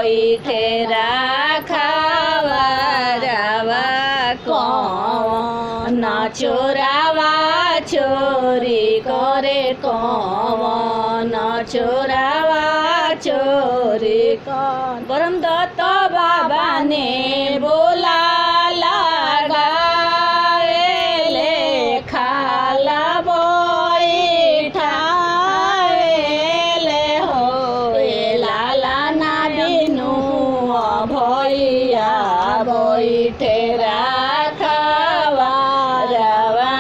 बैठे राखावा रावा कौन चोरावा चोरी करे कौन चोरावा चोरी कौन। परमदत्त बाबा ने बोला लगावेले खाला बैठावेले हो लाला ना बिनु भैया बैठे राखावा रावा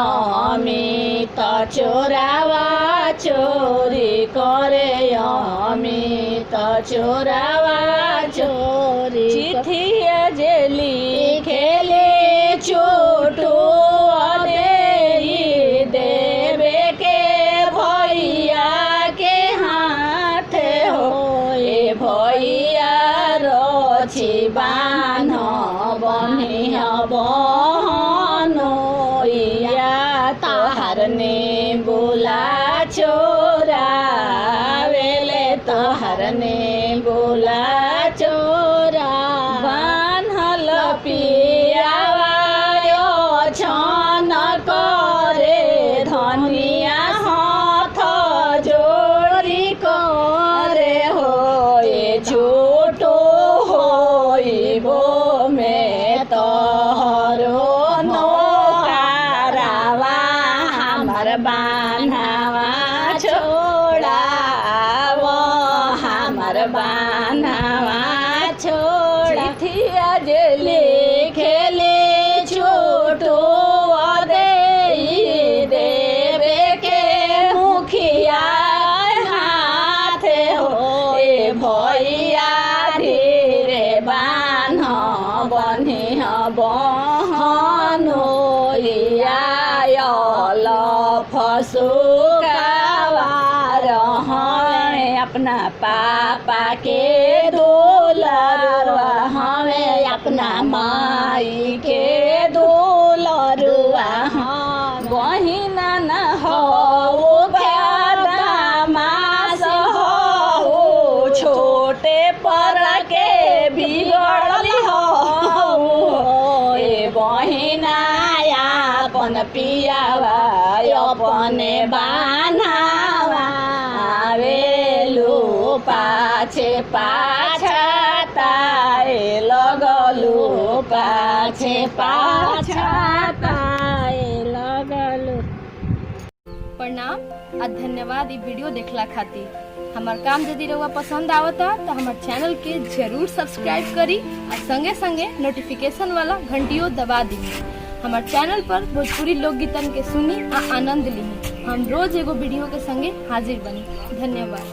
अमित चोरावा चोरी करे अमित चोरावा चोरी। चिठिया जे लिखेले छोटू देवे के भैया के हाथ हो भैया रछि बान्ह बनिया बहनोइया तोहार ने बोला चोरावेले तोहार ने बोला चोरा। बान्हल पियावा यो छन करे धनिया हाथ जोड़ी करे हो छोटो होइबो में तोहरो नोकारावा हमर बान्हावा छोड़ाव हमर बान्हावा छोड़ा। चिठिया जे लिखेले छोटो देवे के मुखिया हाथ हो भैया धीरे बान्ह बनिह बहनोइया फसुकावार हमें अपना पापा के दुलारुआ हमें अपना माई के दुलारुआ बहिना न हो बदमाश हो छोटे पर के बिगड़ल हो बहिना अपन पियावा अपने बान्हावा आवेलु पाछे पाछाताए लगलु पाछे पाछाताए लगलु। प्रणाम आ धन्यवाद ई वीडियो देखला खातिर। हमार काम यदि रउआ पसंद आवता तो हमार चैनल के जरूर सब्सक्राइब करी और संगे संगे नोटिफिकेशन वाला घंटियों दबा दी। हमार चैनल पर भोजपुरी लोकगीतन के सुनी आ आनंद ली। हम रोज एगो वीडियो के संगे हाजिर बनी। धन्यवाद।